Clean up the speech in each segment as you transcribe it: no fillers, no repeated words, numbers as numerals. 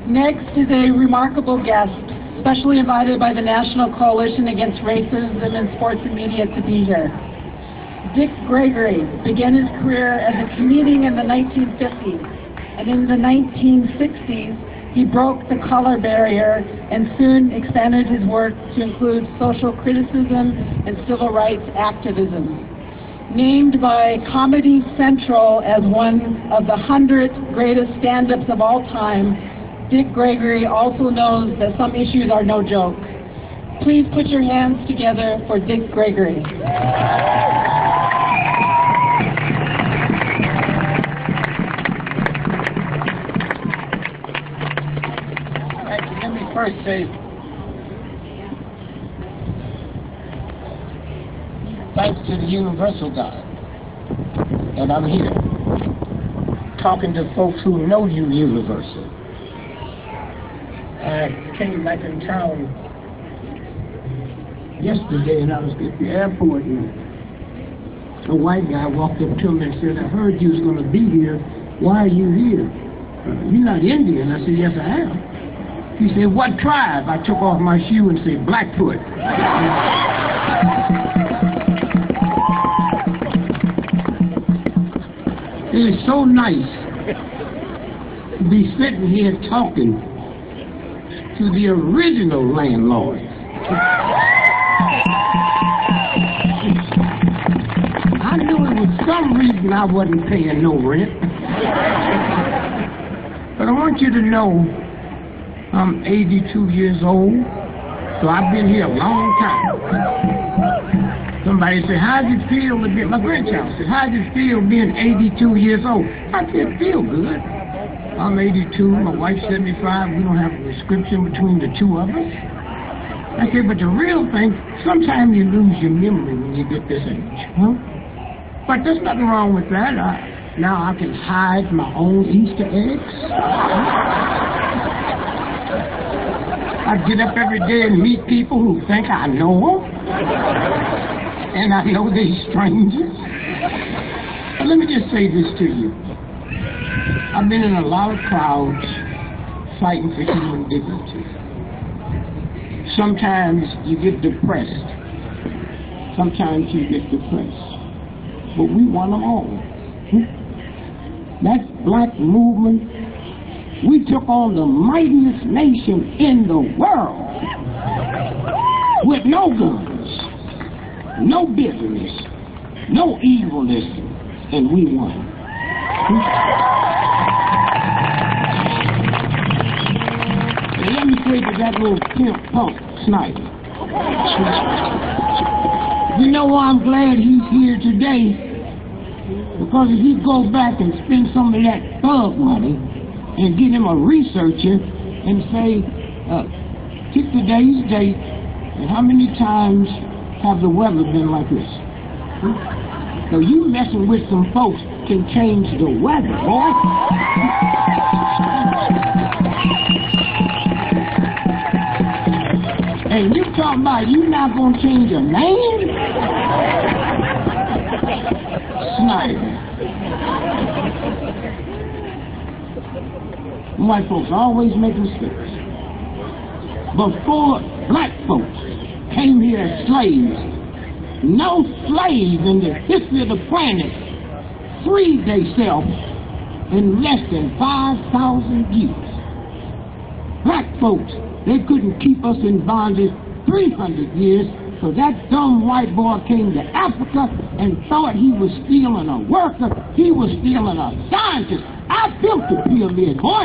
Next is a remarkable guest, specially invited by the National Coalition Against Racism in Sports and Media to be here. Dick Gregory began his career as a comedian in the 1950s, and in the 1960s, he broke the color barrier and soon expanded his work to include social criticism and civil rights activism. Named by Comedy Central as one of the 100 greatest stand-ups of all time, Dick Gregory also knows that some issues are no joke. Please put your hands together for Dick Gregory. Let me first say thanks to the universal God that I'm here talking to folks who know you universal. I came back in town yesterday and I was at the airport and a white guy walked up to me and said, I heard you was going to be here. Why are you here? You're not Indian. I said, yes, I am. He said, what tribe? I took off my shoe and said, Blackfoot. It is so nice to be sitting here talking to the original landlord. I knew it was some reason I wasn't paying no rent. But I want you to know I'm 82 years old, so I've been here a long time. Somebody said, how does it feel to be, my grandchild said, how does it feel being 82 years old? I said, it feel good. I'm 82, my wife's 75, we don't have a prescription between the two of us. I said, but the real thing, sometimes you lose your memory when you get this age, huh? But there's nothing wrong with that. Now I can hide my own Easter eggs. I get up every day and meet people who think I know them, and I know they're strangers. But let me just say this to you. I've been in a lot of crowds fighting for human dignity. Sometimes you get depressed. Sometimes you get depressed. But we want them all. That black movement, we took on the mightiest nation in the world with no guns, no bitterness, no evilness, and we won. And let me say to that little pimp punk Snyder. You know why I'm glad he's here today? Because if he go back and spend some of that thug money and get him a researcher and say, pick today's date and how many times have the weather been like this? So you messing with some folks can change the weather, boy. And you talking about you not gonna change your name? Snyder. White folks always make mistakes. Before black folks came here as slaves, no slave in the history of the planet freed themselves in less than 5,000 years. Black folks, they couldn't keep us in bondage 300 years, so that dumb white boy came to Africa and thought he was stealing a worker. He was stealing a scientist. I built the pyramid, boy.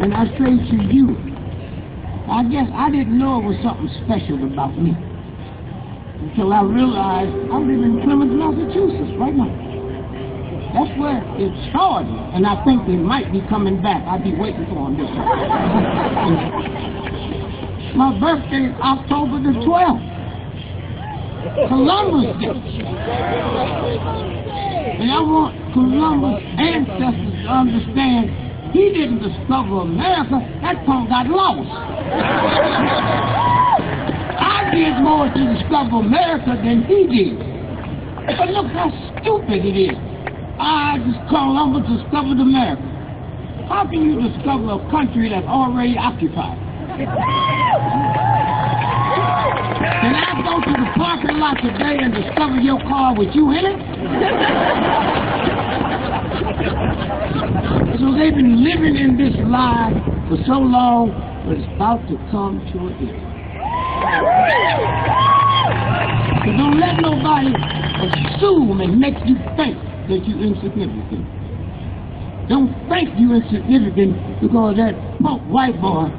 And I say to you, I guess I didn't know it was something special about me until I realized I live in Plymouth, Massachusetts right now. That's where it started, and I think they might be coming back. I'll be waiting for them this time. My birthday is October the 12th. Columbus Day. And I want Columbus' ancestors to understand he didn't discover America, that punk got lost. I did more to discover America than he did. But look how stupid it is. I almost discovered America. How can you discover a country that's already occupied? Can I go to the parking lot today and discover your car with you in it? So they've been living in this lie for so long, but it's about to come to an end. So don't let nobody assume and make you think that you're insignificant. Don't think you're insignificant because that punk white boy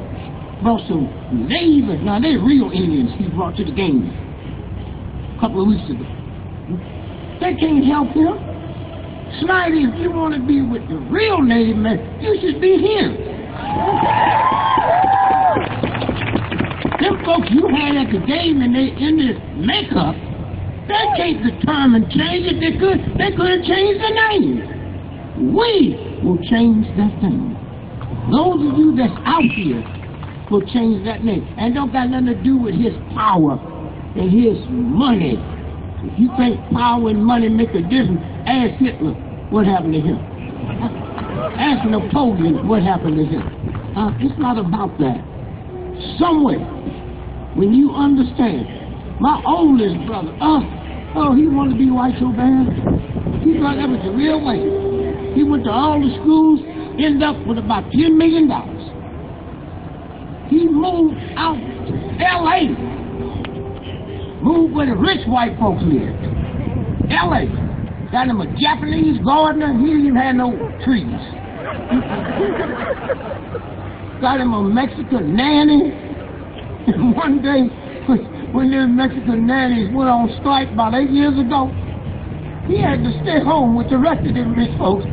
brought some neighbors. Now, they're real Indians he brought to the game a couple of weeks ago. They can't help him. Snyder, if you want to be with the real native man, you should be here. Them folks you had at the game and they in this makeup, they can't determine change it. They could have changed the name. We will change that thing. Those of you that's out here will change that name. And don't got nothing to do with his power and his money. If you think power and money make a difference, ask Hitler what happened to him. Ask Napoleon what happened to him. It's not about that. Somewhere, when you understand, my oldest brother, he wanted to be white so bad. He thought that was the real way. He went to all the schools, ended up with about $10 million. He moved out to L.A. Moved where the rich white folks lived. L.A. Got him a Japanese gardener. He didn't even have no trees. Got him a Mexican nanny. And one day, when the Mexican nannies went on strike about 8 years ago, he had to stay home with the rest of them rich folks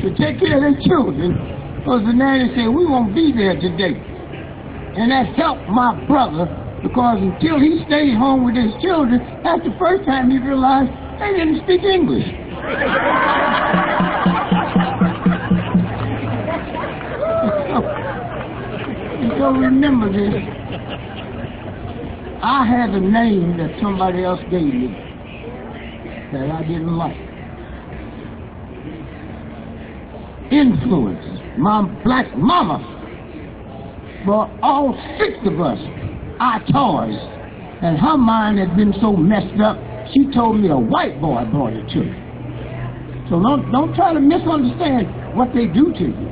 to take care of their children, because the nanny said, we won't be there today. And that helped my brother, because until he stayed home with his children, that's the first time he realized they didn't speak English. So remember this. I had a name that somebody else gave me that I didn't like. Influence. My black mama brought all 6 of us our toys, and her mind had been so messed up, she told me a white boy brought it to me. So don't try to misunderstand what they do to you.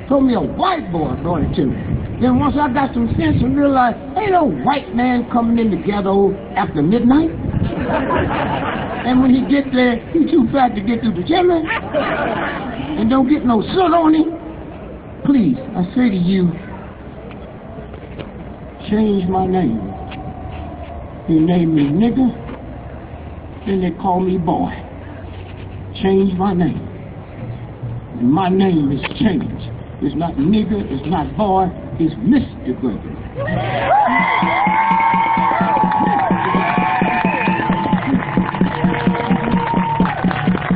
Told me a white boy brought it to me. Then once I got some sense and realized, ain't no white man coming in the ghetto after midnight. And when he get there, he too fat to get through the chimney. And don't get no soot on him. Please, I say to you, change my name. They named me nigger, then they call me boy. Change my name. And my name is changed. It's not nigger, it's not boy, it's Mr. Gregory.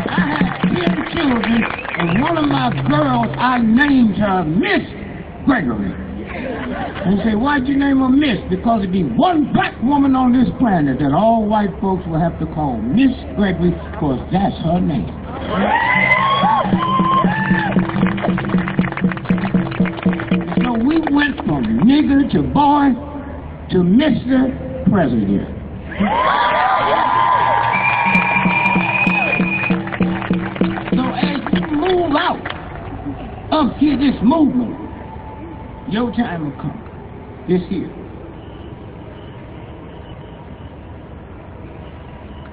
I had 10 children, and one of my girls, I named her Miss Gregory. And you say, why'd you name her Miss? Because there'd be one black woman on this planet that all white folks will have to call Miss Gregory, because that's her name. So we went from nigger to boy to Mr. President. So as you move out of here, this movement, your time will come. This year.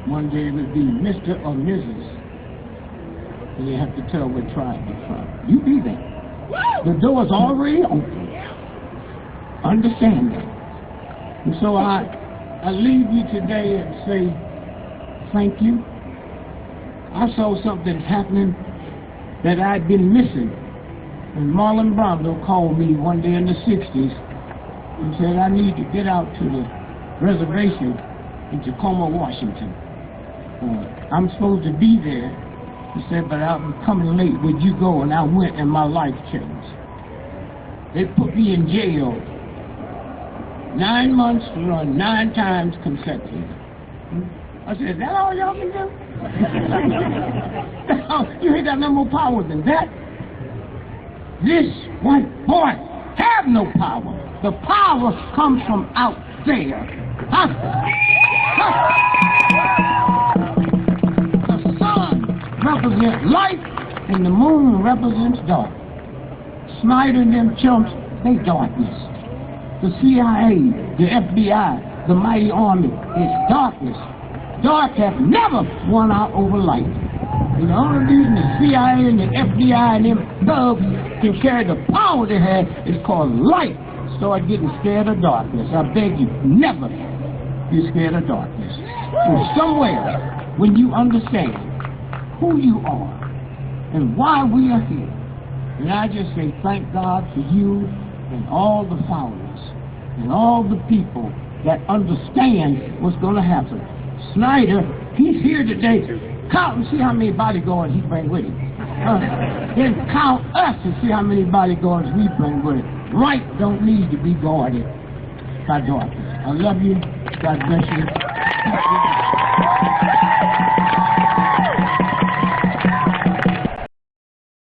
One day it will be Mr. or Mrs. And you have to tell what tribe you're from. You be there. The door's already open. Understand that. And so I leave you today and say thank you. I saw something happening that I'd been missing. And Marlon Brando called me one day in the 60s and said, I need to get out to the reservation in Tacoma, Washington. I'm supposed to be there. He said, but I'm coming late. Would you go? And I went, and my life changed. They put me in jail 9 months, run 9 times consecutive. I said, is that all y'all can do? You ain't got no more power than that. This white boy have no power. The power comes from out there. Huh? The sun represents light and the moon represents dark. Snyder and them chumps, they darkness. The CIA, the FBI, the mighty army is darkness. Dark has never won out over light. And the only reason the CIA and the FBI and them thugs can carry the power they have is called light. Start getting scared of darkness. I beg you, never be scared of darkness. And somewhere, when you understand who you are and why we are here, and I just say thank God for you and all the followers and all the people that understand what's going to happen. Snyder, he's here today. Count and see how many bodyguards he brings with him. Then count us and see how many bodyguards we bring with him. Right don't need to be guarded by darkness. I love you. God bless you.